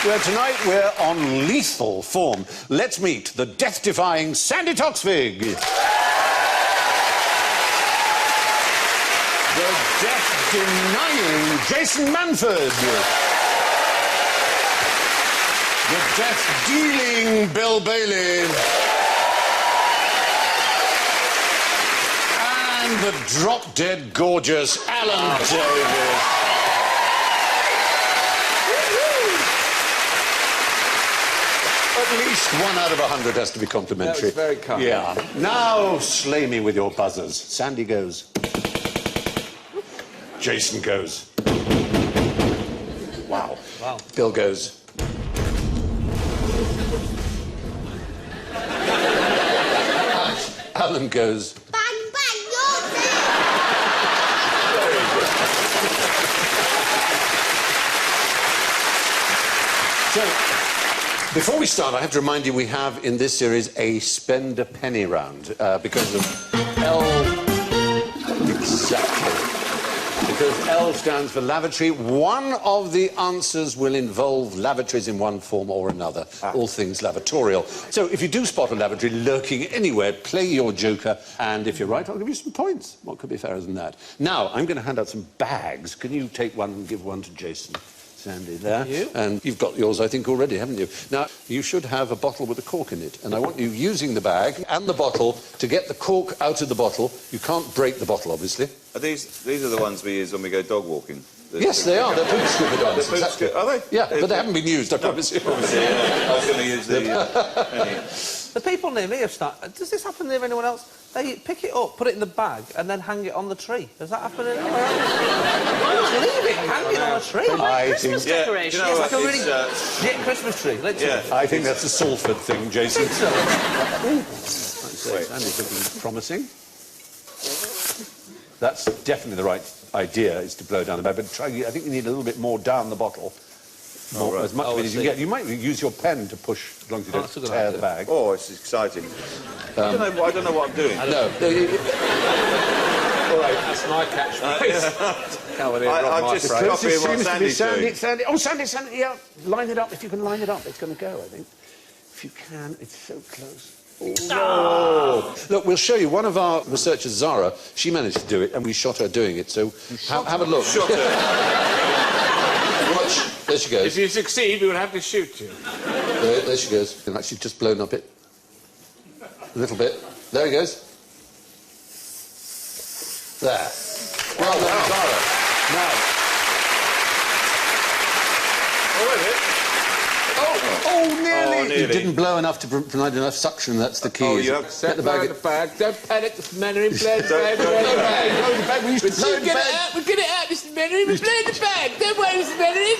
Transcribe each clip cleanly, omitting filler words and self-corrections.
Where tonight we're on lethal form. Let's meet the death-defying Sandi Toksvig. The death-denying Jason Manford. The death-dealing Bill Bailey. And the drop-dead gorgeous Alan Davies. At least 1 out of 100 has to be complimentary. That's very kind. Yeah. Now slay me with your buzzers. Sandi goes. Jason goes. Wow. Wow. Bill goes. Alan goes. Bang, bang, you're dead! So, before we start, I have to remind you we have in this series a spend a penny round because of L. Exactly. Because L stands for lavatory. One of the answers will involve lavatories in one form or another. All things lavatorial. So if you do spot a lavatory lurking anywhere, play your joker, and if you're right, I'll give you some points. What could be fairer than that? Now, I'm going to hand out some bags. Can you take one and give one to Jason? Sandi, there. You? And you've got yours, I think, already, haven't you? Now, you should have a bottle with a cork in it, and I want you using the bag and the bottle to get the cork out of the bottle. You can't break the bottle, obviously. Are these are the ones we use when we go dog walking? Yes, they are. They're poop scooper ones. They're poop scooper, are they? Yeah, but they haven't been used, I promise you. Obviously, yeah. I was going to use the... The people near me have started... Does this happen near anyone else? They pick it up, put it in the bag, and then hang it on the tree. Does that happen anywhere else? Leave it hanging on a tree. Christmas decoration. You know, It's like a really shit Christmas tree. yeah. I think that's a Salford thing, Jason. I think so. Wait, Sandy's looking promising. That's definitely the right idea, is to blow down the bag, but try, I think you need a little bit more down the bottle. More, as much of it as you can get. You might use your pen to push, as long as you don't tear the bag. Oh, it's exciting. I don't know what I'm doing. No. All right, that's my catchphrase. I'm just copying what Sandy's doing. Sandy. Oh, Sandy, yeah. Line it up. If you can line it up, it's going to go, I think. If you can, it's so close. Oh. Look, we'll show you. One of our researchers, Zara, she managed to do it, and we shot her doing it, so have a look. Shot her. Watch. There she goes. If you succeed, we will have to shoot you. There she goes. And she's just blown up it. A little bit. There he goes. There. Well done, Zara. Now. Oh, nearly. Oh, nearly. You didn't blow enough to provide enough suction. That's the key. Oh, you have Get the bag. Don't panic, Mr. Mannering. Blow the bag. We used to blow the bag. We'll get it out, Mr. Mannering. We'll blow the bag. Don't worry, Mr. Mannering.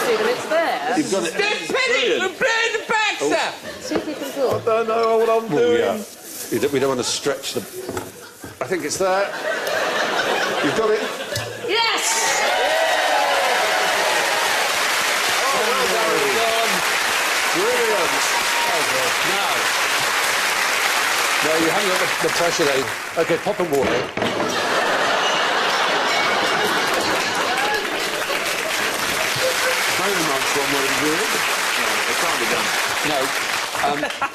Stephen, it's there. You've got it. Don't panic. We'll blow the bag, sir. See if you can do it. I don't know what I'm doing. Yeah. We don't want to stretch the... I think it's there. You've got it. Yes! Brilliant. No, you haven't got the pressure there. OK, pop and water. Very much one way to do it. No, it can't be done. No.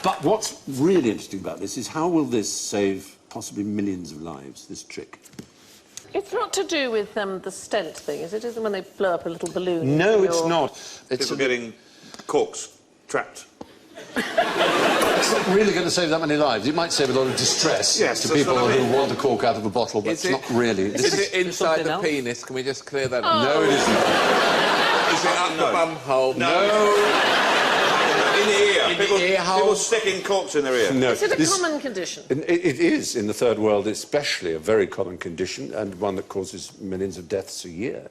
But what's really interesting about this is how will this save possibly millions of lives, this trick? It's not to do with the stent thing, is it? Is it when they blow up a little balloon? No, it's not. It's People getting corks trapped. It's not really going to save that many lives. It might save a lot of distress to people who want a cork out of a bottle, but it's not really. Is it inside the penis? Can we just clear that up? No, it isn't. Is it up the bum hole? No. In the ear. People People sticking corks in their ear. No. Is it a common condition? It is, in the third world especially, a very common condition, and one that causes millions of deaths a year.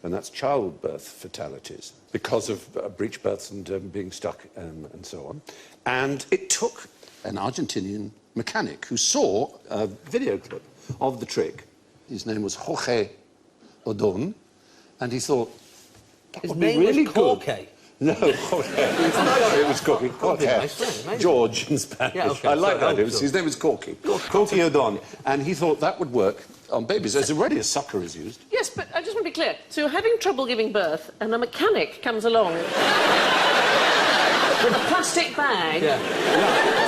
And that's childbirth fatalities, because of breech births and being stuck and so on. And it took an Argentinian mechanic who saw a video clip of the trick. His name was Jorge Odon, and he thought, that His would be name really was good. Corke. No, it was Corky. George in Spanish. Yeah, okay, I like sorry, that. His name was Corky. Corky O'Don. And he thought that would work on babies. There's already a sucker is used. Yes, but I just want to be clear. So you're having trouble giving birth, and a mechanic comes along with a plastic bag,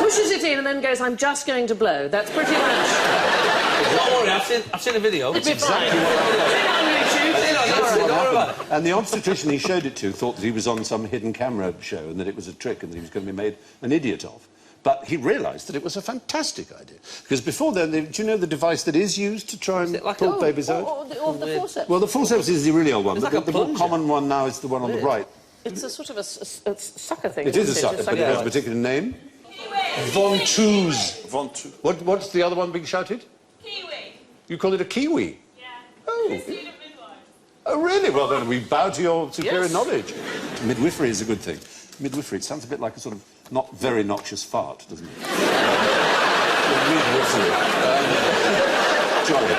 pushes it in, and then goes, "I'm just going to blow." That's pretty much... Don't worry, I've seen a video. It's exactly what And the obstetrician he showed it to thought that he was on some hidden camera show and that it was a trick and that he was going to be made an idiot of. But he realised that it was a fantastic idea. Because before then, do you know the device that is used to try and pull babies out? Or the forceps. Well, the forceps is the really old one, It's but like the a more plunger. common one now is the one on the right. It's a sort of a sucker thing. It is a isn't sucker, but it has a particular name. Ventouse. What's the other one being shouted? Kiwi. You call it a kiwi? Yeah. Oh. Student midwife. Oh, really? Well, then we bow to your superior knowledge. Midwifery is a good thing. Midwifery, it sounds a bit like a sort of not very noxious fart, doesn't it? Midwifery. Jolly.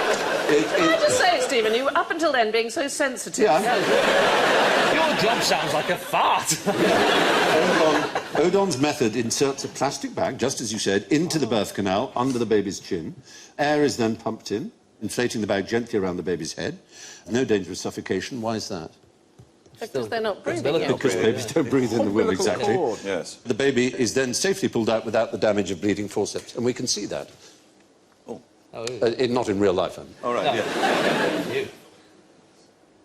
Can I just say, Stephen, you were up until then being so sensitive. Yeah. Your job sounds like a fart. O'Don's method inserts a plastic bag, just as you said, into the birth canal, under the baby's chin. Air is then pumped in, inflating the bag gently around the baby's head. No danger of suffocation. Why is that? Because they're not breathing yet. Because babies don't breathe in the womb, exactly. Yes. The baby is then safely pulled out without the damage of bleeding forceps, and we can see that. Not in real life, I mean. All right, yeah.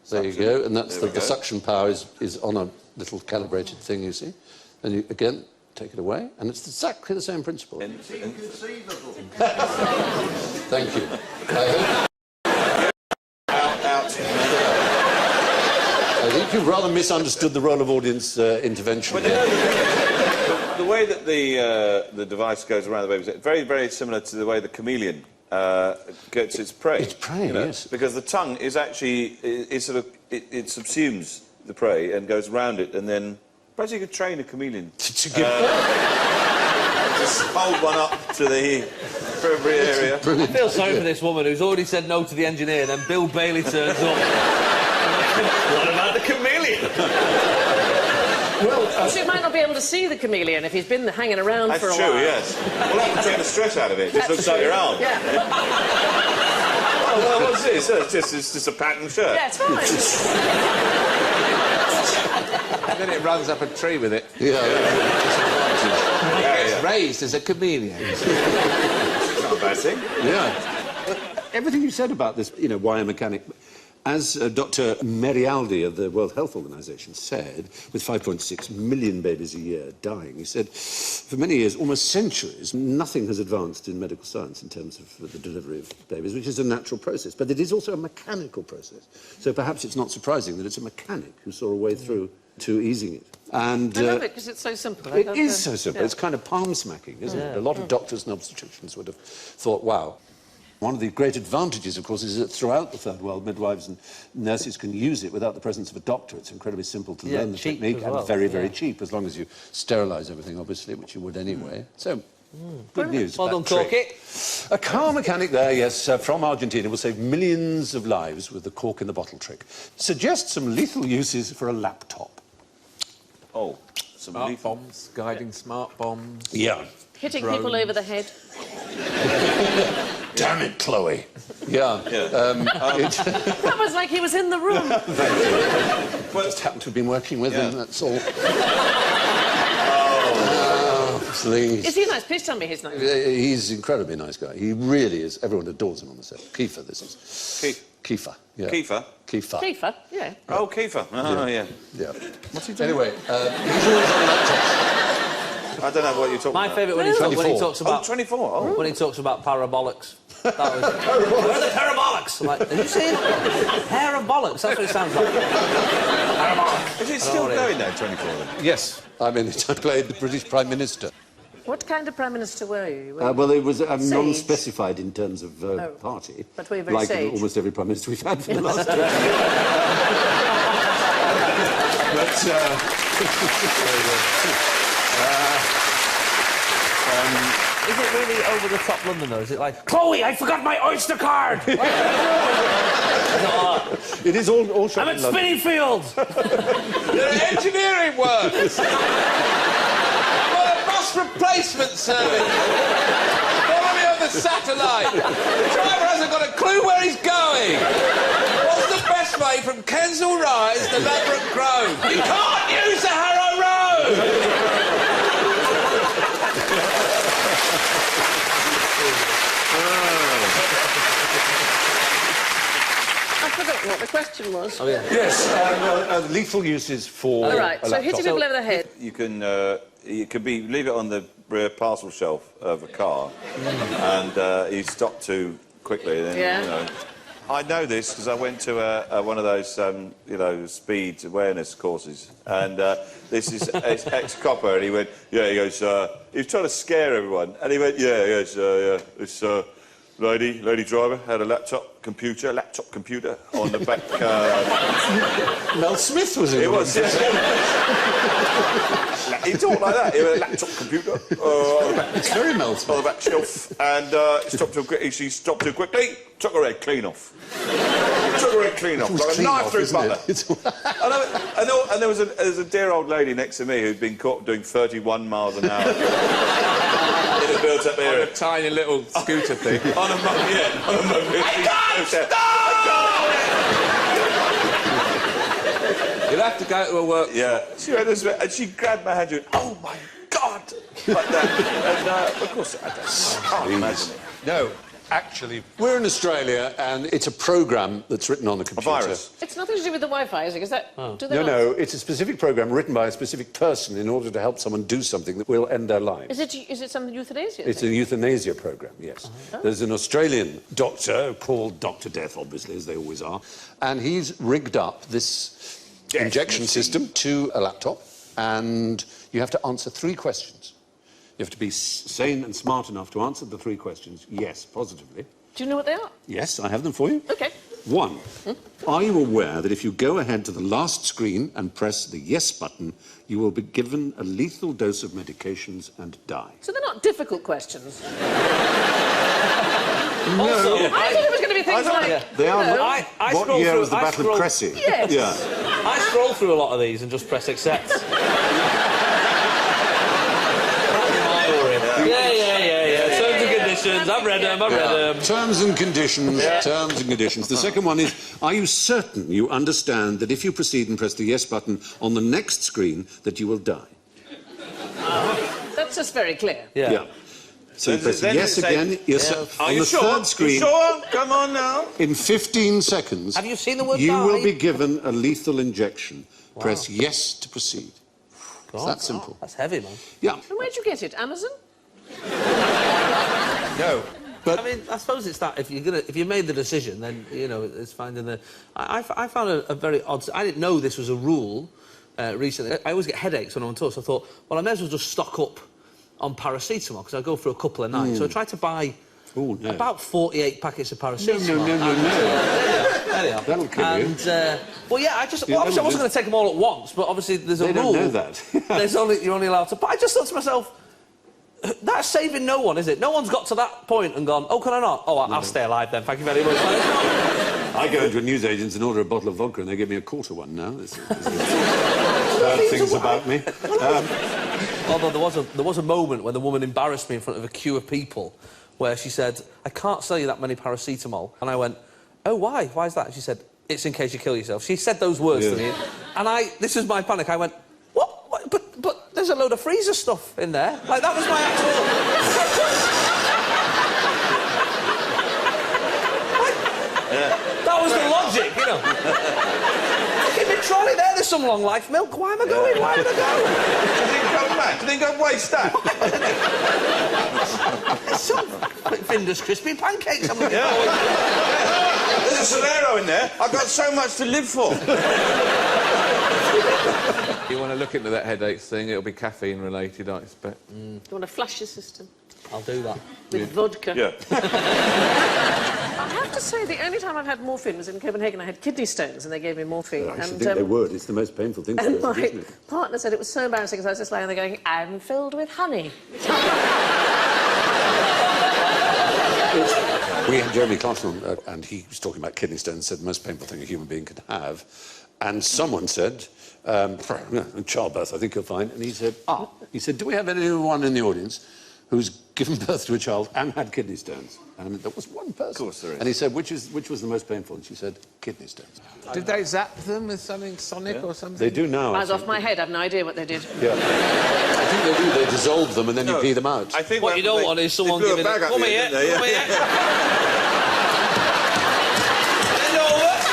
There you go, and that's the suction power is on a little calibrated thing, you see. And you, again, take it away, and it's exactly the same principle. Thank you. I think you've rather misunderstood the role of audience intervention. But the way that the device goes around the baby is very, very similar to the way the chameleon gets its prey. It's prey, yes. Because the tongue is actually, it subsumes the prey and goes around it, and then perhaps you could train a chameleon to give just hold one up to the periphery area. I feel sorry for this woman who's already said no to the engineer, and then Bill Bailey turns up. What about the chameleon? Well, she might not be able to see the chameleon if he's been hanging around for a while. That's true, yes. Well, that would take the stress out of it. It just looks like your arm. Yeah. Oh, well, what's this? It's just a pattern shirt. Yeah, it's fine. And then it runs up a tree with it. Yeah. It's raised as a chameleon. It's not a bad thing. Yeah. Everything you said about this, why a mechanic... As Dr. Merialdi of the World Health Organization said, with 5.6 million babies a year dying, he said, for many years, almost centuries, nothing has advanced in medical science in terms of the delivery of babies, which is a natural process. But it is also a mechanical process. So perhaps it's not surprising that it's a mechanic who saw a way through to easing it. And I love it because it's so simple. It is so simple. Yeah. It's kind of palm smacking, isn't it? A lot of doctors and obstetricians would have thought, wow. One of the great advantages, of course, is that throughout the Third World, midwives and nurses can use it without the presence of a doctor. It's incredibly simple to learn the technique and very, very cheap, as long as you sterilise everything, obviously, which you would anyway. So, good news. Well done, Corky. A car mechanic there, yes, from Argentina, will save millions of lives with the cork in the bottle trick. Suggests some lethal uses for a laptop. Oh, some Smart bombs, guiding smart bombs. Yeah. Hitting people over the head. Damn it, Chloe. Yeah. That was like he was in the room. Well, just happened to have been working with him, that's all. Please. Is he nice? Please tell me his name. He's an incredibly nice guy. He really is. Everyone adores him on the set. Kiefer, this is. Kiefer. Yeah. Kiefer? Kiefer. Kiefer, yeah. Oh, Kiefer. Oh, yeah. Yeah. What's he doing? Anyway, he's always on laptops. I don't know what you're talking My about. favourite when he talks about... 24. Oh. When he talks about parabolics. That was... Where are the parabolics? I'm like, have you seen parabolics? That's what it sounds like. Parabolic. Is it still going now, 24? Then? Yes. I mean, I played the British Prime Minister. What kind of Prime Minister were you? Well, it was non-specified in terms of party. But were you very like sage? Almost every Prime Minister we've had for the last 20 years. it really over-the-top London, though? Is it like, Chloe, I forgot my Oyster card! It is all shot I'm in at Spinningfield! There are engineering works! I'm on a bus replacement service! Follow me on the satellite! The driver hasn't got a clue where he's going! What's the best way from Kensal Rise to Ladbroke Grove? You can't use the Harrow Road! I've forgotten what the question was. Oh, yeah. Yes, lethal uses for All right, a so laptop. hitting people over the head. You can, leave it on the rear parcel shelf of a car, and you stop too quickly. Then, Yeah. You know. I know this because I went to one of those, speed awareness courses, and this is ex-copper, and he went, he goes, he was trying to scare everyone, and he went, this lady driver had a laptop computer on the back. Mel Smith was in it. It was, he talked like that. He had a laptop computer on the back. It's very Mel Smith. On the back shelf, and she stopped too quickly, took her head clean off. Took her head clean off, like a knife through butter. And there was a dear old lady next to me who'd been caught doing 31 miles an hour in a built-up area. On a tiny little scooter thing. On a moped. I can't stop! You'll have to go to a work. Yeah. She went this way, and she grabbed my hand and went, oh, my God! Like that. And, of course, I can't imagine it. No, actually, we're in Australia, and it's a program that's written on the computer. A virus. It's nothing to do with the Wi-Fi, is it? Is that... Do they No, it's a specific program written by a specific person in order to help someone do something that will end their lives. Is it some euthanasia It's a euthanasia program, yes. There's an Australian doctor called Dr. Death, obviously, as they always are, and he's rigged up this injection system to a laptop, and you have to answer 3 questions. You have to be sane and smart enough to answer the 3 questions, yes, positively. Do you know what they are? Yes, I have them for you. OK. 1. Are you aware that if you go ahead to the last screen and press the yes button, you will be given a lethal dose of medications and die? So they're not difficult questions. No. Also, I thought it was going to be things like... They are not. I What scroll year through- was the I Battle scroll- of Cressy? Yes. Yeah. I scroll through a lot of these and just press accept. That's my worry. Yeah. Terms and conditions. I've read them. Terms and conditions. Terms and conditions. The second one is, are you certain you understand that if you proceed and press the yes button on the next screen, that you will die? That's just very clear. Yeah. So you press Then yes it says- again. Yes, Are on you the sure? third screen. You sure? Come on now. In 15 seconds, Have you seen the word you die? will be given a lethal injection. Press yes to proceed. It's that simple. That's heavy, man. Yeah. And where'd you get it? Amazon? No. But I mean, I suppose it's that if you made the decision, then it's finding the. I found a very odd. I didn't know this was a rule recently. I always get headaches when I'm on tour, so I thought, well, I may as well just stock up on paracetamol because I go for a couple of nights. So I tried to buy about 48 packets of paracetamol. No. There they are. That'll kill you. And obviously I wasn't going to take them all at once, but obviously there's a They rule. don't know that. You're only allowed to. But I just thought to myself, that's saving no one, is it? No one's got to that point and gone, oh, can I not? Oh, I'll stay alive then, thank you very much. I go into a newsagent's and order a bottle of vodka and they give me a quarter one now. There's bad things about me. Although there was a moment when the woman embarrassed me in front of a queue of people where she said, I can't sell you that many paracetamol. And I went, oh, why? Why is that? And she said, it's in case you kill yourself. She said those words to me. And this was my panic. I went, what? But there's a load of freezer stuff in there. Like, that was my actual... That was the logic, Keep it trolley there, there's some long life milk. Why am I going? Why am I going? Do you think come back? Do you think I'd waste that? There's some Findus crispy pancakes I'm looking forward to. There's a scenario in there. I've got so much to live for. You want to look into that headaches thing, it'll be caffeine related, I expect. Do you want to flush your system? I'll do that. With vodka? Yeah. I have to say, the only time I've had morphine was in Copenhagen. I had kidney stones and they gave me morphine. I should think they would. It's the most painful thing for And us, my isn't it? partner said it was so embarrassing because I was just lying there going, I'm filled with honey. We had Jeremy Clarkson on, and he was talking about kidney stones, said the most painful thing a human being could have. And someone said, childbirth, I think you'll find. And he said, do we have anyone in the audience who's given birth to a child and had kidney stones? And there was one person. Of course there is. And he said, which was the most painful? And she said, kidney stones. Did they zap them with something sonic or something? They do now. Miles off my head, I've no idea what they did. Yeah. I think they do. They dissolve them and then you pee them out. I think what you don't want is someone giving it... Come here, come here. Bend over.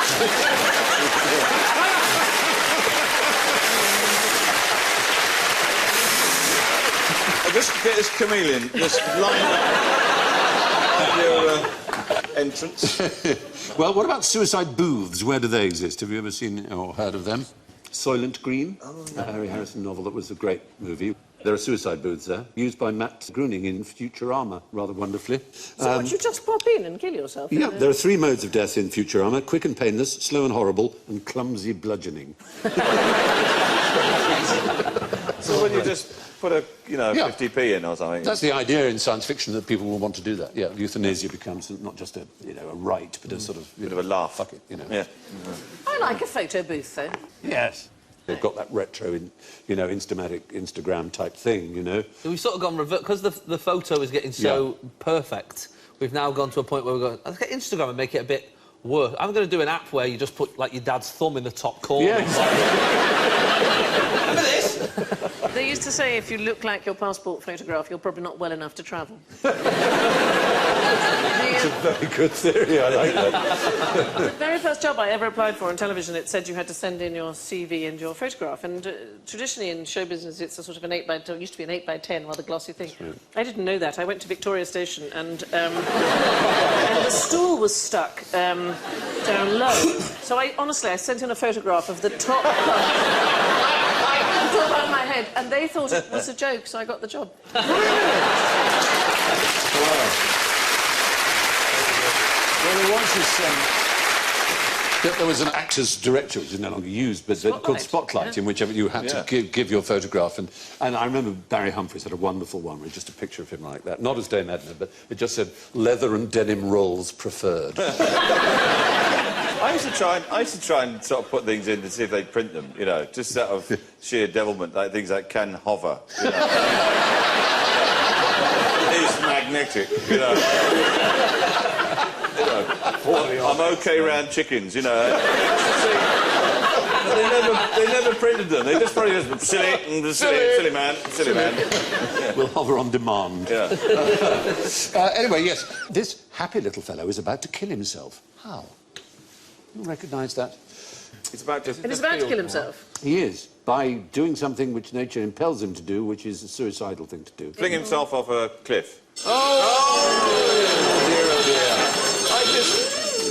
Just get this chameleon, just line up your entrance. Well, what about suicide booths? Where do they exist? Have you ever seen or heard of them? Soylent Green, a Harry Harrison novel that was a great movie. There are suicide booths there, used by Matt Groening in Futurama, rather wonderfully. So would you just pop in and kill yourself? Yeah, there are 3 modes of death in Futurama: quick and painless, slow and horrible, and clumsy bludgeoning. So when you just put a, 50p in or something. That's the idea in science fiction, that people will want to do that. Yeah, euthanasia becomes not just a, a right, but a sort of... Bit of a laugh. Fuck it, Yeah. I like a photo booth, though. Yes. They've got that retro, Instagram type thing, We've sort of gone revert... Because the photo is getting so perfect, we've now gone to a point where we're going, let's get Instagram and make it a bit worse. I'm going to do an app where you just put, like, your dad's thumb in the top corner. Yeah, exactly. Remember this? They used to say if you look like your passport photograph, you're probably not well enough to travel. It's a very good theory, I like that. The very first job I ever applied for on television, it said you had to send in your CV and your photograph. And traditionally in show business, it's a sort of an 8x10, used to be an 8x10, rather glossy thing. Right. I didn't know that. I went to Victoria Station and the stool was stuck down low. So honestly, I sent in a photograph of the top part. Top of my head, and they thought it was a joke, so I got the job. Wow. Well, there was this... there was an actor's director, which is no longer used, but called Spotlight, in which you had to give your photograph. And I remember Barry Humphries had a wonderful one with just a picture of him like that. Not as Dame Edna, but it just said, leather and denim rolls preferred. I used to try and sort of put things in to see if they'd print them, just out of sheer devilment, like things that can hover, It's magnetic, I'm OK round chickens, See, they never printed them. They just probably just silly man. Yeah. We'll hover on demand. Yeah. Anyway, yes, this happy little fellow is about to kill himself. How? You recognise that? It's about to kill himself. He is, by doing something which nature impels him to do, which is a suicidal thing to do. Fling himself off a cliff.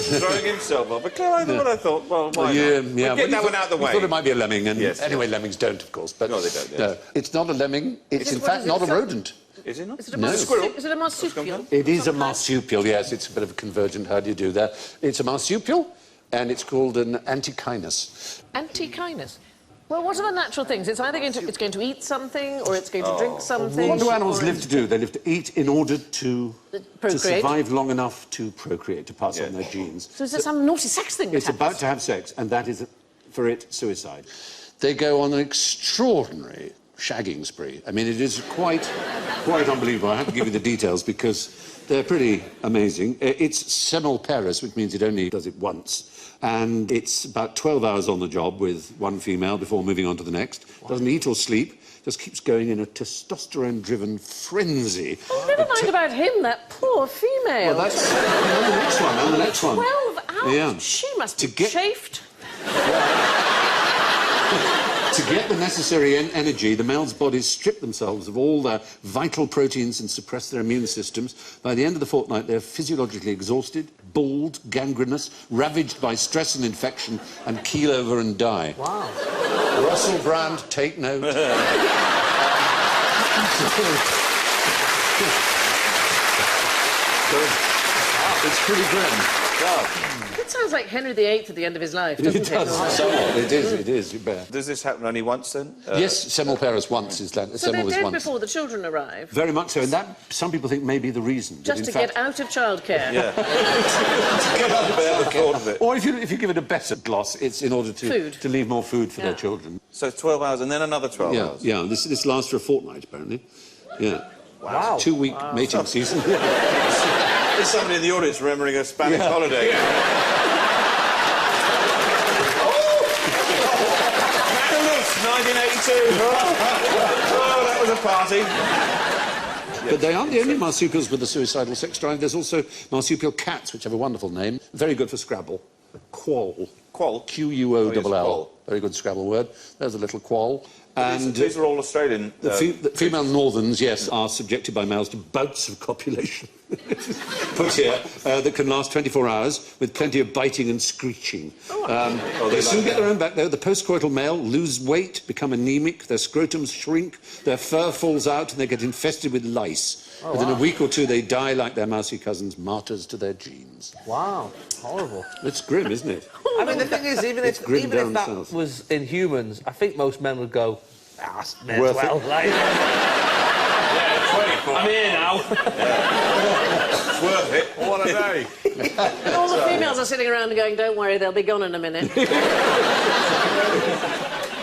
Throwing himself off a cliff. I thought, well, why not? Yeah, get that one out of the way. We thought it might be a lemming, and anyway, lemmings don't, of course. But no, they don't. No, it's not a lemming. It's in fact not a rodent. Is it not? Is it a marsupial? Is it a marsupial? It is a marsupial, yes. It's a bit of a convergent. How do you do that? It's a marsupial, and it's called an antechinus. Antechinus? Well, what are the natural things? It's either going to eat something, or it's going to drink something. What do animals live to do? They live to eat in order to survive long enough to procreate, to pass on their genes. So is there some naughty sex thing that It's about to have sex, and that is, for it, suicide. They go on an extraordinary shagging spree. I mean, it is quite unbelievable. I have to give you the details because they're pretty amazing. It's semilparous, which means it only does it once. And it's about 12 hours on the job with one female before moving on to the next. Doesn't eat or sleep, just keeps going in a testosterone-driven frenzy. Oh, never mind about him, that poor female. Well, that's on the next one. 12 hours? Yeah. She must be chafed. To get the necessary energy, the male's bodies strip themselves of all their vital proteins and suppress their immune systems. By the end of the fortnight, they're physiologically exhausted, bald, gangrenous, ravaged by stress and infection, and keel over and die. Wow. Russell Brand, take note. It's pretty grim. It sounds like Henry VIII at the end of his life, doesn't it? It does. Somewhat. It is, you bet. Does this happen only once, then? Yes, semel parus once is that. So they're dead before the children arrive? Very much so, and that, some people think, may be the reason. Just to get out of childcare? Yeah. Get out of bed, the thought of it. Or if you give it a better gloss, it's in order to leave more food for their children. So 12 hours and then another 12 hours? Yeah, this lasts for a fortnight, apparently. Yeah. Wow. 2-week mating season. There's somebody in the audience remembering a Spanish holiday. Candles, 1982. Oh, that was a party. But they aren't the only marsupials with a suicidal sex drive. There's also marsupial cats, which have a wonderful name. Very good for Scrabble. Quoll. Quoll? Q-U-O-L-L. quoll. Very good Scrabble word. There's a little quoll. And these are all Australian. the female northerns, yes, are subjected by males to bouts of copulation. Put here, that can last 24 hours with plenty of biting and screeching. They soon get their own back, though. The postcoital male lose weight, become anemic, their scrotums shrink, their fur falls out, and they get infested with lice. Within a week or two, they die like their mousy cousins, martyrs to their genes. Wow, horrible. It's grim, isn't it? I mean, the thing is, even if that was in humans, I think most men would go, may as well, like... Yeah, 24. I'm here now. It's worth it. What a day. And all the females are sitting around and going, don't worry, they'll be gone in a minute. I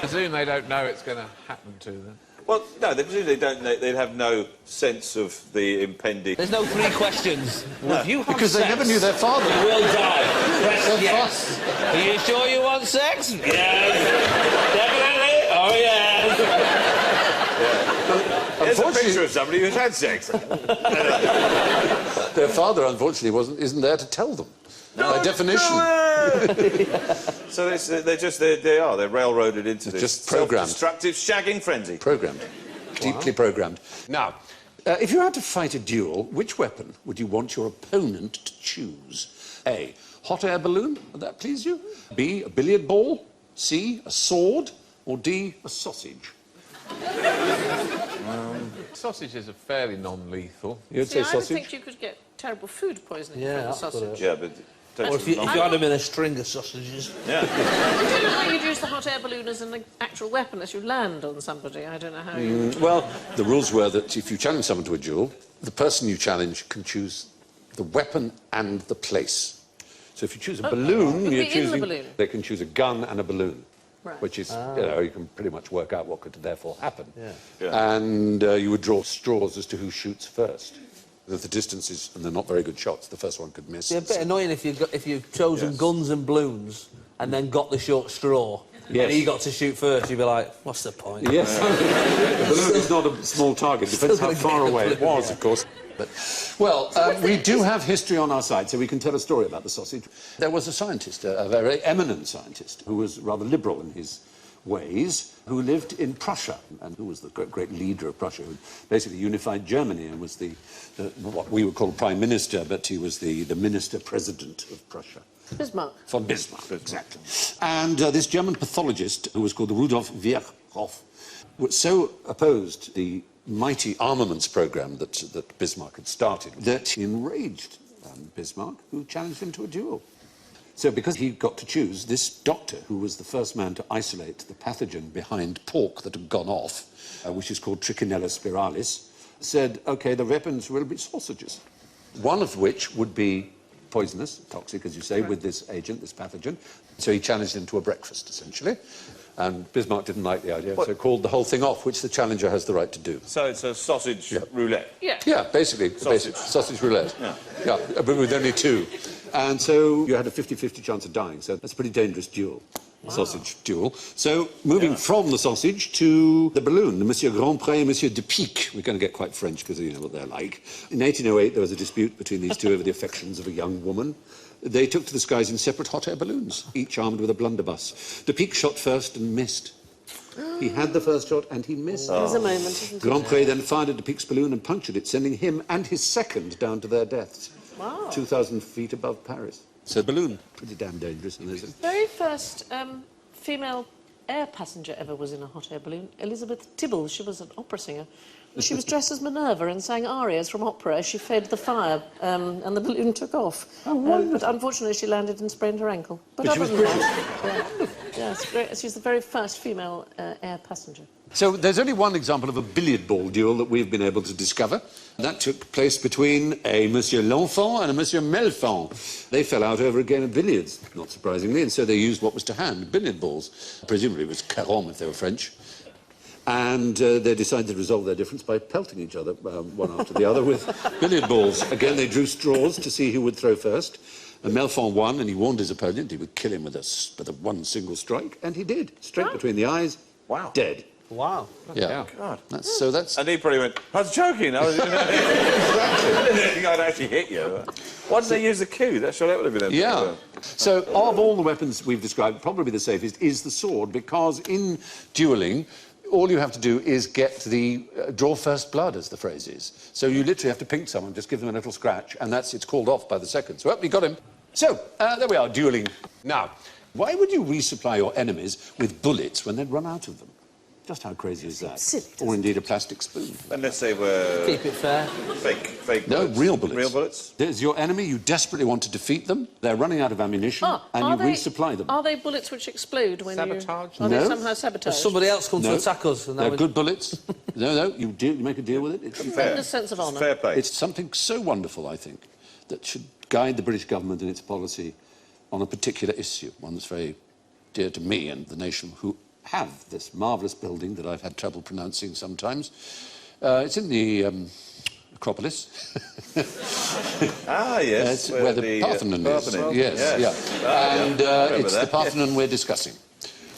presume they don't know it's going to happen to them. Well, no, they presumably don't. They'd have no sense of the impending. There's no 3 questions. Will you have Because sex? they never knew their father. You will die. Press yes. Are you sure you want sex? Yes. Definitely. Oh, yes. There's a picture of somebody who's had sex. Their father, unfortunately, isn't there to tell them. By definition. So they're railroaded into this just programmed. self-destructive shagging frenzy. Programmed. Deeply programmed. Now, if you had to fight a duel, which weapon would you want your opponent to choose? A, hot air balloon, would that please you? B, a billiard ball? C, a sword? Or D, a sausage? Sausages are fairly non-lethal. You'd See, say I would sausage? think you could get terrible food poisoning Yeah, from the sausage. Yeah, but... Or if you had them in a string of sausages. Yeah. I don't know how you'd use the hot air balloon as an actual weapon unless you land on somebody. I don't know how you... Well, the rules were that if you challenge someone to a duel, the person you challenge can choose the weapon and the place. So if you choose a balloon, you're choosing... the balloon. They can choose a gun and a balloon. Right. Which is, you can pretty much work out what could therefore happen. Yeah. And you would draw straws as to who shoots first. If the distance is, and they're not very good shots, the first one could miss. It's a bit annoying if you've chosen guns and balloons and then got the short straw. Yes. And he got to shoot first, you'd be like, what's the point? Yes. The balloon is not a small target. Depends how far away it was, of course. But, well, we do have history on our side, so we can tell a story about the sausage. There was a scientist, a very eminent scientist, who was rather liberal in his ways, who lived in Prussia, and who was the great leader of Prussia, who basically unified Germany and was what we would call Prime Minister, but he was the Minister-President of Prussia. Bismarck. Von Bismarck, exactly. And this German pathologist, who was called Rudolf Virchow, so opposed the mighty armaments programme that Bismarck had started that he enraged Bismarck, who challenged him to a duel. So because he got to choose, this doctor, who was the first man to isolate the pathogen behind pork that had gone off, which is called Trichinella spiralis, said, OK, the weapons will be sausages, one of which would be poisonous, toxic, as you say, with this agent, this pathogen. So he challenged him to a breakfast, essentially. And Bismarck didn't like the idea, so called the whole thing off, which the challenger has the right to do. So it's a sausage roulette? Yeah. Yeah, basically. Sausage roulette. Yeah, but with only 2. And so you had a 50-50 chance of dying, so that's a pretty dangerous duel. Sausage duel. So, moving from the sausage to the balloon, the Monsieur Grandpré and Monsieur de Pique. We're going to get quite French because you know what they're like. In 1808, there was a dispute between these two over the affections of a young woman. They took to the skies in separate hot air balloons, each armed with a blunderbuss. De Pique shot first and missed. He had the first shot and he missed. There's a moment, isn't it? Grandpré then fired at de Pique's balloon and punctured it, sending him and his second down to their deaths. Wow. 2,000 feet above Paris. So balloon, pretty damn dangerous. Isn't it? Very first female air passenger ever was in a hot air balloon. Elizabeth Tibble, she was an opera singer. She was dressed as Minerva and sang arias from opera as she fed the fire, and the balloon took off. But unfortunately, she landed and sprained her ankle. But she was other than British. that, yeah, she's the very first female air passenger. So there's only one example of a billiard ball duel that we've been able to discover. That took place between a Monsieur L'Enfant and a Monsieur Melfond. They fell out over a game of billiards, not surprisingly, and so they used what was to hand, billiard balls. Presumably it was carom if they were French. And they decided to resolve their difference by pelting each other, one after the other, with billiard balls. Again, they drew straws to see who would throw first. And Melfond won, and he warned his opponent he would kill him with a one single strike, and he did. Straight between the eyes, dead. Wow. Yeah. God. That's... And he probably went, I was joking. I didn't think I'd actually hit you. Why did they use the Q? That would have been... Yeah. So, of all the weapons we've described, probably the safest is the sword, because in duelling, all you have to do is get the draw first blood, as the phrase is. So you literally have to pink someone, just give them a little scratch, and it's called off by the seconds. Well, you got him. So, there we are, duelling. Now, why would you resupply your enemies with bullets when they'd run out of them? Just how crazy is that? Silly, or indeed a plastic spoon. Unless they were... Keep it fair. Fake No, bullets. real bullets. Real bullets? There's your enemy, you desperately want to defeat them, they're running out of ammunition, and you resupply them. Are they bullets which explode when Sabotage? Are No. they somehow sabotaged? Somebody else comes to attack us. And They're good bullets. No, you make a deal with it. It's Tremendous sense of honour. Fair play. It's something so wonderful, I think, that should guide the British government in its policy on a particular issue, one that's very dear to me and the nation, who have this marvellous building that I've had trouble pronouncing sometimes. It's in the Acropolis. Yes. Where the Parthenon is. Yes. And it's the Parthenon we're discussing.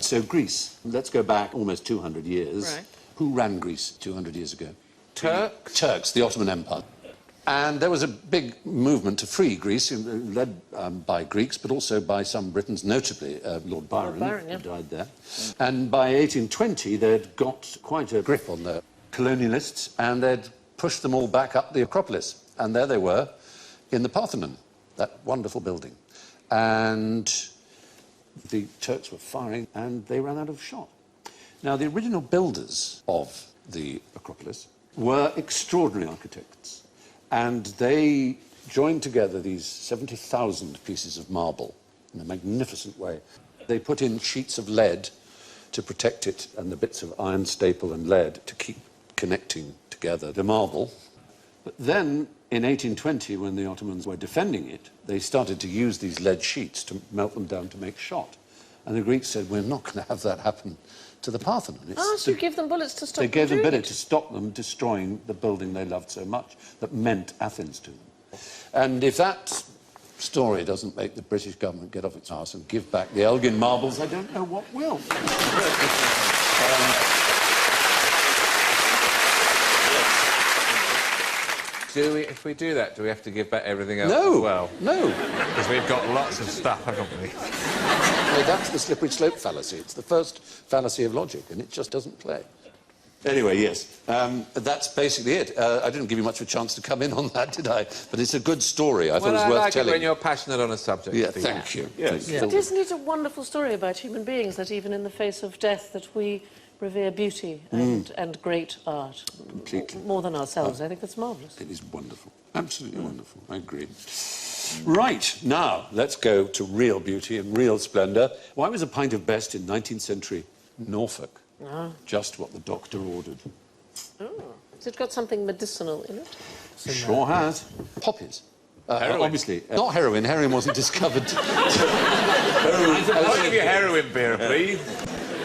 So Greece, let's go back almost 200 years. Right. Who ran Greece 200 years ago? Turks? Turks, the Ottoman Empire. And there was a big movement to free Greece, led by Greeks, but also by some Britons, notably Lord Byron, who died there. And by 1820, they'd got quite a grip on the colonialists, and they'd pushed them all back up the Acropolis. And there they were, in the Parthenon, that wonderful building. And the Turks were firing, and they ran out of shot. Now, the original builders of the Acropolis were extraordinary architects. And they joined together these 70,000 pieces of marble in a magnificent way. They put in sheets of lead to protect it and the bits of iron staple and lead to keep connecting together the marble. But then, in 1820, when the Ottomans were defending it, they started to use these lead sheets to melt them down to make shot. And the Greeks said, we're not going to have that happen to the Parthenon. So you give them bullets to stop them They gave them doing bullets it? to stop them destroying the building they loved so much, that meant Athens to them. And if that story doesn't make the British government get off its arse and give back the Elgin marbles, I don't know what will. If we do that, do we have to give back everything else No, as well? no. Because we've got lots of stuff, haven't we? No, that's the slippery slope fallacy. It's the first fallacy of logic, and it just doesn't play. Anyway, yes, that's basically it. I didn't give you much of a chance to come in on that, did I? But it's a good story. I thought it was worth like telling. it when you're passionate on a subject. Yeah, thank you. Yes. Thank you. But isn't it a wonderful story about human beings, that even in the face of death, that we revere beauty and great art? Completely. More than ourselves. I think that's marvellous. It is wonderful. Absolutely wonderful. I agree. Right, now, let's go to real beauty and real splendour. Why was a pint of best in 19th century Norfolk just what the doctor ordered? Oh. Has it got something medicinal in it? Sure has. Poppies. Obviously. Not heroin. Heroin wasn't discovered. I'll give you heroin beer, please.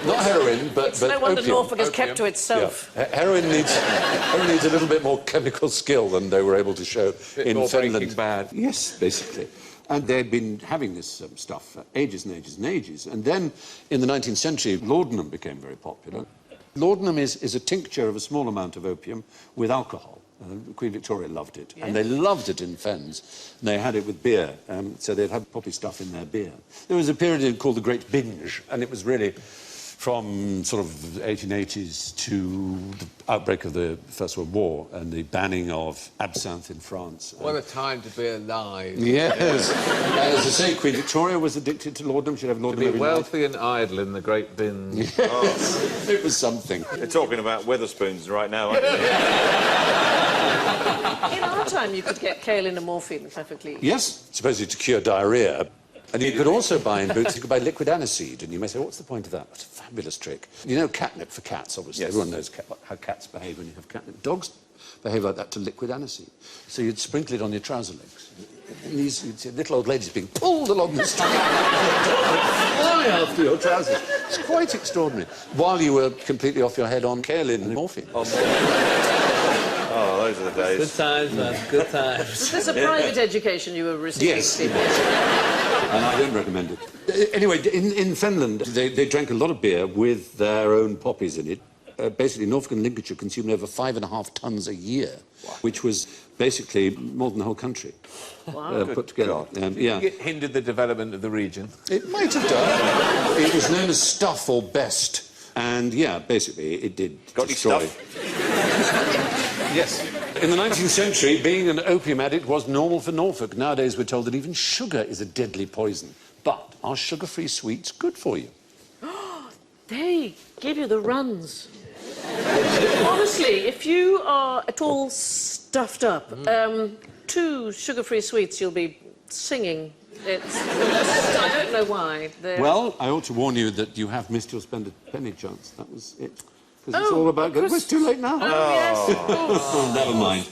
Not heroin, but No wonder opium. Norfolk is kept to itself. Yeah. Heroin needs a little bit more chemical skill than they were able to show in more Finland. Breaking Bad. Yes, basically. And they'd been having this stuff for ages and ages and ages. And then, in the 19th century, laudanum became very popular. Laudanum is a tincture of a small amount of opium with alcohol. Queen Victoria loved it. Yes. And they loved it in Fens. And they had it with beer. So they'd have poppy stuff in their beer. There was a period called the Great Binge, and it was really from sort of the 1880s to the outbreak of the First World War and the banning of absinthe in France. What a time to be alive. Yes. As I say, Queen Victoria was addicted to laudanum. She'd have laudanum To be every wealthy and idle in the great bin. night. Yes. It was something. They're talking about Weatherspoons right now, aren't they? In our time, you could get kaolin and morphine perfectly. Yes, supposedly to cure diarrhea. And you could also buy in boots, you could buy liquid aniseed, and you may say, what's the point of that? It's a fabulous trick. You know catnip for cats, obviously. Yes. Everyone knows how cats behave when you have catnip. Dogs behave like that to liquid aniseed. So you'd sprinkle it on your trouser legs. And you'd see little old ladies being pulled along the street. Fly after your trousers. It's quite extraordinary. While you were completely off your head on kaolin and morphine. Oh, those are the days. Good times, man. Good times. Was this a private education you were receiving? Yes. Steve? And I don't recommend it. Anyway, in Finland, they drank a lot of beer with their own poppies in it. Basically, Norfolk and Lincolnshire consumed over 5.5 tons a year, which was basically more than the whole country put together. Yeah. It hindered the development of the region. It might have done. It was known as stuff or best. And, yeah, basically, it did Got destroy. any stuff? Yes. In the 19th century, being an opium addict was normal for Norfolk. Nowadays, we're told that even sugar is a deadly poison. But are sugar-free sweets good for you? They give you the runs. Honestly, if you are at all stuffed up, 2 sugar-free sweets, you'll be singing. It's I don't know why. Well, I ought to warn you that you have missed your spend a penny chance. That was it. Because it's all about... It's too late now. Oh, yes, of course. Oh, never mind.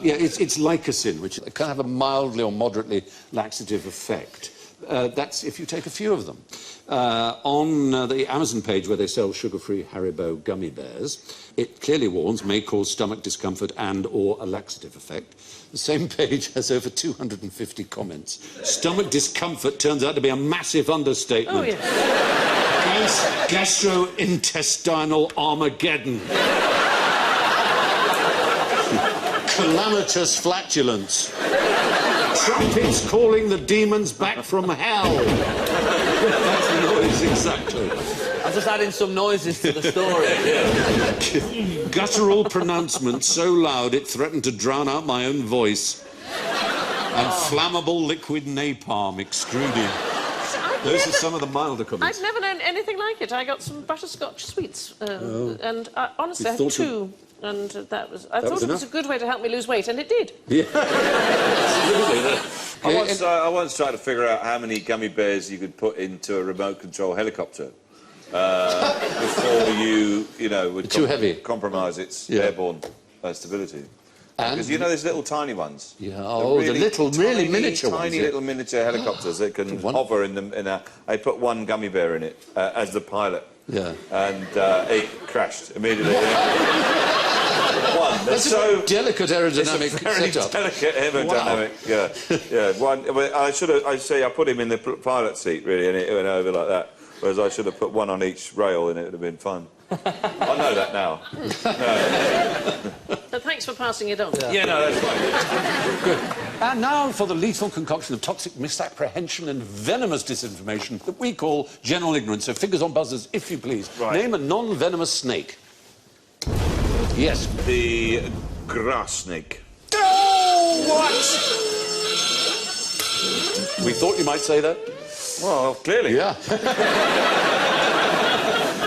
Yeah, it's lycocin, which can have a mildly or moderately laxative effect. That's if you take a few of them. On the Amazon page where they sell sugar-free Haribo gummy bears, it clearly warns may cause stomach discomfort and or a laxative effect. The same page has over 250 comments. Stomach discomfort turns out to be a massive understatement. Oh, yes. Gastrointestinal Armageddon. Calamitous flatulence. Trumpets calling the demons back from hell. That's the noise, exactly. I'm just adding some noises to the story. Guttural pronouncement so loud it threatened to drown out my own voice. And flammable liquid napalm extruded. Those are some of the milder comments. I've never known anything like it. I got some butterscotch sweets, and honestly, I had 2. And I thought it was a good way to help me lose weight, and it did. Yeah. I once tried to figure out how many gummy bears you could put into a remote control helicopter before you know, would too heavy. Compromise its airborne stability. Because you know there's little tiny ones. Yeah. Oh, the little, really miniature ones. Tiny little miniature helicopters that can hover in them. I put 1 gummy bear in it as the pilot. Yeah. And it crashed immediately. That's so delicate aerodynamic very setup. Delicate aerodynamic. Wow. Yeah. I put him in the pilot seat really, and it went over like that. Whereas I should have put 1 on each rail, and it would have been fun. I know that now. But thanks for passing it on. Yeah, no, that's fine. Good. And now for the lethal concoction of toxic misapprehension and venomous disinformation that we call general ignorance. So fingers on buzzers, if you please. Right. Name a non-venomous snake. Yes. The grass snake. Oh, what? We thought you might say that. Well, clearly. Yeah.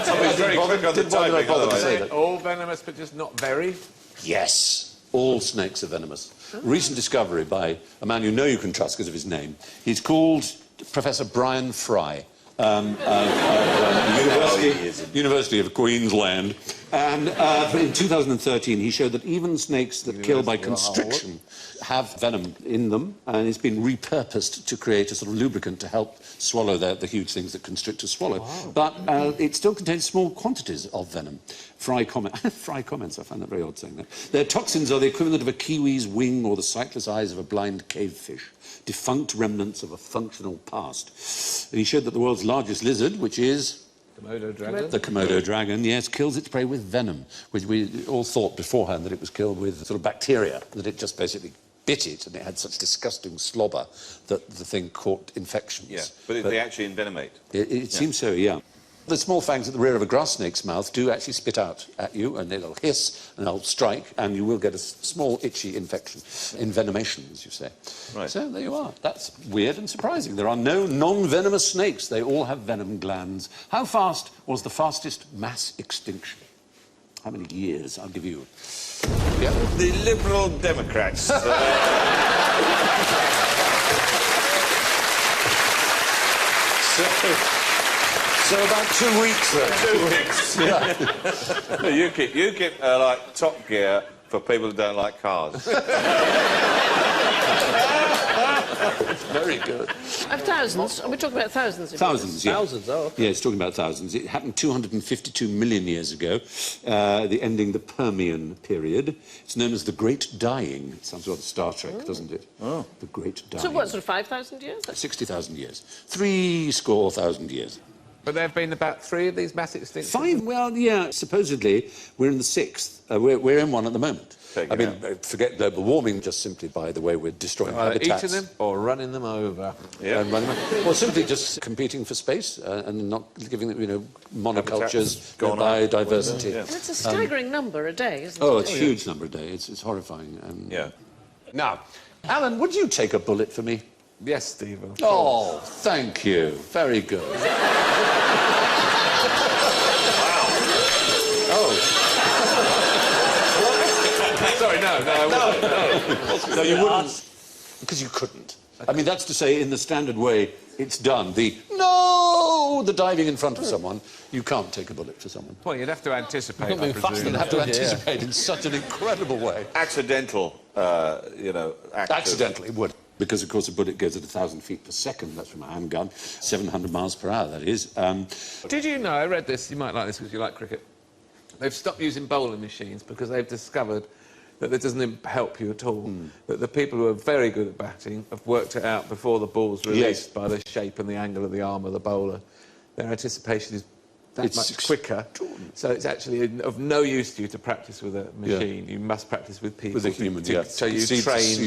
Somebody's very quick on the timing, otherwise. All venomous, but just not very. Yes. All snakes are venomous. Recent discovery by a man you know you can trust because of his name. He's called Professor Brian Fry. University of Queensland. And in 2013, he showed that even snakes that kill by constriction have venom in them, and it's been repurposed to create a sort of lubricant to help swallow the huge things that constrict to swallow. Wow. But it still contains small quantities of venom. Fry comments, I find that very odd saying that. Their toxins are the equivalent of a kiwi's wing or the sightless eyes of a blind cavefish, defunct remnants of a functional past. And he showed that the world's largest lizard, which is... Komodo dragon? The Komodo dragon, yes, kills its prey with venom, which we all thought beforehand that it was killed with sort of bacteria, that it just basically bit it and it had such disgusting slobber that the thing caught infections. Yeah, but they actually envenomate. It seems so, yeah. The small fangs at the rear of a grass snake's mouth do actually spit out at you, and it'll hiss and they'll strike, and you will get a small itchy infection, envenomation, as you say. Right. So there you are. That's weird and surprising. There are no non-venomous snakes. They all have venom glands. How fast was the fastest mass extinction? How many years? I'll give you. Yeah. The Liberal Democrats. So about 2 weeks, then. 2 weeks. Yeah. You keep like Top Gear for people who don't like cars. Very good. Of thousands? Are we talking about thousands? Thousands, yeah. Thousands, oh. Yeah, it's talking about thousands. It happened 252 million years ago, ending the Permian period. It's known as the Great Dying. It sounds rather Star Trek, doesn't it? Oh. The Great Dying. So what, sort of 5,000 years? 60,000 years. 3,000 years. But there have been about 3 of these mass extinctions? 5? Well, yeah, supposedly we're in the 6th. We're in one at the moment. I mean, forget global warming, just simply by the way we're destroying habitats. Eating them or running them over. Yeah. Or simply just competing for space and not giving them, you know, monocultures, biodiversity. And it's a staggering number a day, isn't it? Oh, it's a huge number a day. It's horrifying. And, Yeah. Now, Alan, would you take a bullet for me? Yes, Stephen. Oh, thank you. Very good. Sorry, no. No, you wouldn't. Because you couldn't. I mean, that's to say, in the standard way, it's done. The diving in front of someone, you can't take a bullet for someone. Well, you'd have to anticipate, You'd I presume. You'd have to anticipate in such an incredible way. Accidental, you know, act of- Accidentally, it would. Because, of course, a bullet goes at 1,000 feet per second. That's from a handgun. 700 miles per hour, that is. Did you know, I read this, you might like this because you like cricket, they've stopped using bowling machines because they've discovered that it doesn't help you at all. That the people who are very good at batting have worked it out before the ball's released by the shape and the angle of the arm of the bowler. Their anticipation is that much quicker. So it's actually of no use to you to practice with a machine. You must practice with people. With a human, So you see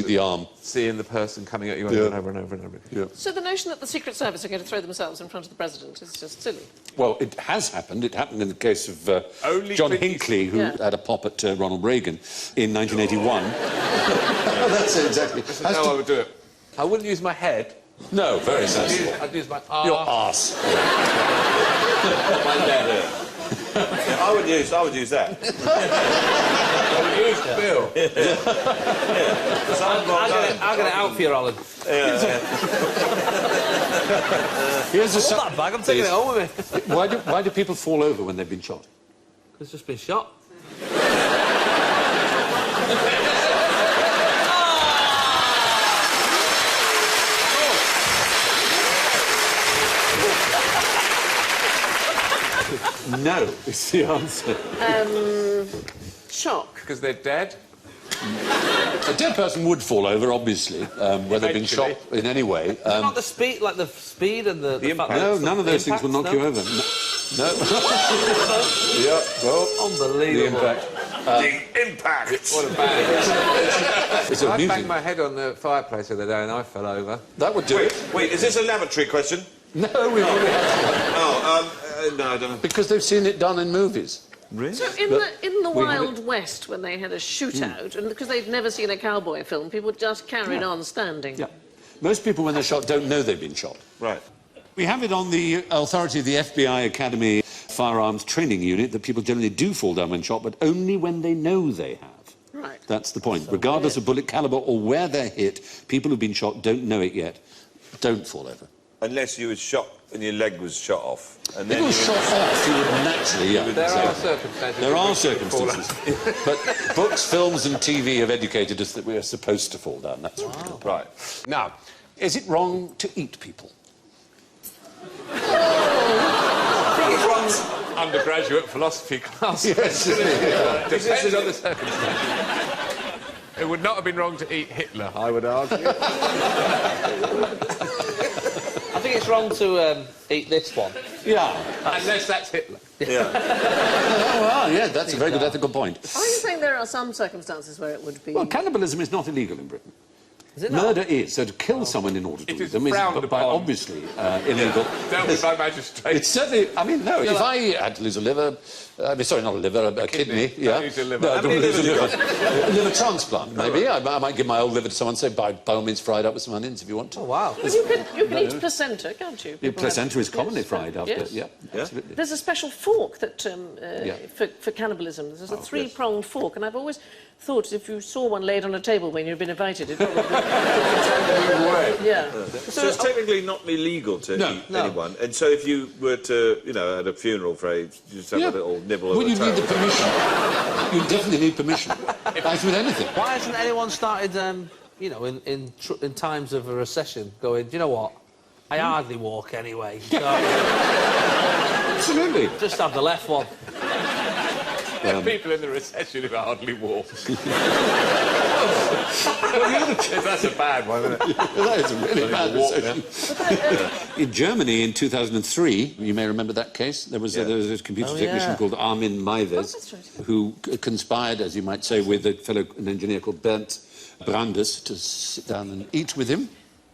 the arm. seeing the person coming at you over and over and over and over. Yeah. So the notion that the Secret Service are going to throw themselves in front of the President is just silly. Well, it has happened. It happened in the case of Only John Clint Hinckley, who Yeah. had a pop at Ronald Reagan in 1981. That's it, exactly. This is how I would do it. I wouldn't use my head. No, very sensible. I'd use my arm. Your arse. My leg. I would use that. I would use Bill. I'll get it out for you, Alan. Here's a Hold that bag, I'm taking it home with me. why do people fall over when they've been shot? It's just been shot. No, is the answer. Shock. Because they're dead. A dead person would fall over, obviously, where they've been shot in any way. Not the speed, like the speed and the impact. fact No, that none of the those things will knock impact, you over. No. Yeah, well, the Unbelievable. impact. The impact. What a bang. It's I amusing. banged my head on the fireplace the other day and I fell over. That would do it. Wait, is this a lavatory question? No, we already have No, I don't know. because they've seen it done in movies. Really? So in the we have Wild West, when they had a shootout, and because they'd never seen a cowboy film, people just carried on standing. Yeah. Most people, when they're shot, don't know they've been shot. Right. We have it on the authority of the FBI Academy Firearms Training Unit that people generally do fall down when shot, but only when they know they have. Right. That's the point. Regardless of bullet caliber or where they're hit, people who've been shot don't know it yet. Don't fall over. Unless you were shot and your leg was shot off. And If then it was shot off, you would naturally, yeah. There are exactly. circumstances. There are in which you can fall circumstances. But books, films and TV have educated us that we are supposed to fall down. That's what we do. Right. Now, is it wrong to eat people? It's wrong. Undergraduate philosophy class. Yes. Depends on the circumstances. It would not have been wrong to eat Hitler, I would argue. I think it's wrong to eat this one. Yeah. Unless that's Hitler. Yeah. Oh, well, yeah, that's a very good ethical point. Are you saying there are some circumstances where it would be... Well, cannibalism is not illegal in Britain. Is it not? Murder is. So to kill someone in order to eat them is obviously illegal. Dealt with by magistrate. It's certainly... I mean, no, if I had to lose a liver... sorry, not a liver, a kidney. Yeah. Don't use a liver. No, I don't lose a liver. A liver transplant, maybe. I might give my old liver to someone, say, by all means, fry it up with some onions if you want to. Oh, wow. But you can eat placenta, can't you? Placenta is commonly fried after... Yes. Yeah, absolutely. There's a special fork that for cannibalism. There's a three-pronged fork, and I've always thought if you saw one laid on a table when you've been invited, it probably... Yeah. So it's technically not illegal to eat anyone, and so if you were to, you know, at a funeral, for you just have a little nibble of Well, you need the permission. You definitely need permission. As with anything. Why hasn't anyone started, you know, in times of a recession, going, do you know what? I hardly walk anyway. So Absolutely. just have the left one. People in the recession who hardly walk. That's a bad one, isn't it? That is a really bad recession. In Germany in 2003, you may remember that case, there was a computer technician called Armin Meiwes who conspired, as you might say, with an engineer called Bernd Brandes to sit down and eat with him.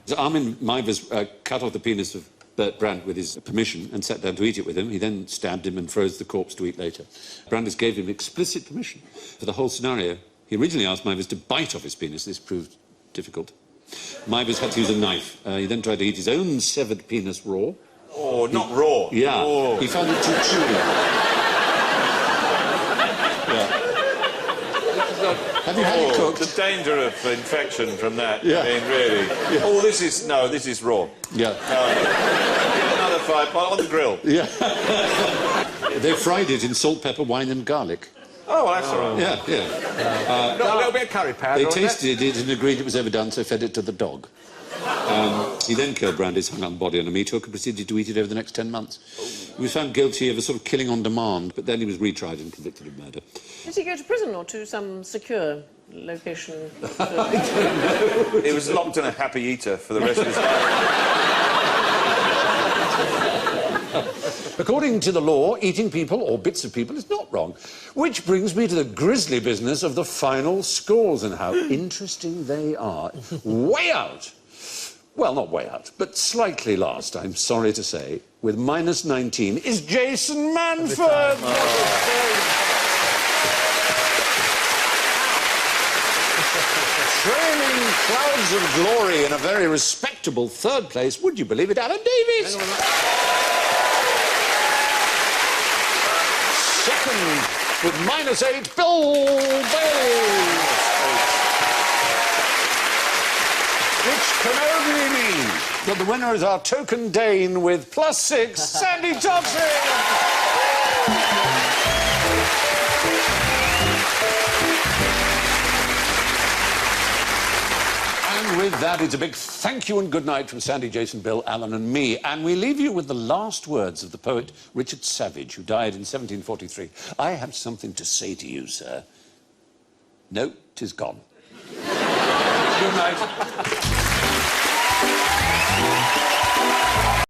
So Armin Meiwes cut off the penis of Bert Brandt with his permission and sat down to eat it with him. He then stabbed him and froze the corpse to eat later. Brandes gave him explicit permission for the whole scenario. He originally asked Meiwes to bite off his penis. This proved difficult. Meiwes had to use a knife. He then tried to eat his own severed penis raw. Oh, not raw. Yeah. Oh. He found it too chewy. Have you had it cooked? The danger of infection from that. Yeah. I mean, really. Yeah. Oh, this is raw. Yeah. Another fire pot on the grill. Yeah. They fried it in salt, pepper, wine and garlic. Oh, well, that's all right. Yeah. Not a little bit of curry powder. They tasted it and agreed it was overdone, so fed it to the dog. He then killed Brandes, hung up the body on a meat hook and proceeded to eat it over the next 10 months. He was found guilty of a sort of killing on demand, but then he was retried and convicted of murder. Did he go to prison or to some secure location? He was locked in a happy eater for the rest of his life. According to the law, eating people or bits of people is not wrong. Which brings me to the grisly business of the final scores and how interesting they are. Way out. Well, not way out, but slightly last, I'm sorry to say, with -19, is Jason Manford. Trailing clouds of glory in a very respectable third place. Would you believe it, Alan Davies? Second, with -8, Bill Bailey. Which can only mean that the winner is our token Dane with +6, Sandi Toksvig. And with that, it's a big thank you and good night from Sandi, Jason, Bill, Alan and me. And we leave you with the last words of the poet Richard Savage, who died in 1743. I have something to say to you, sir. No, 'tis gone. Good night.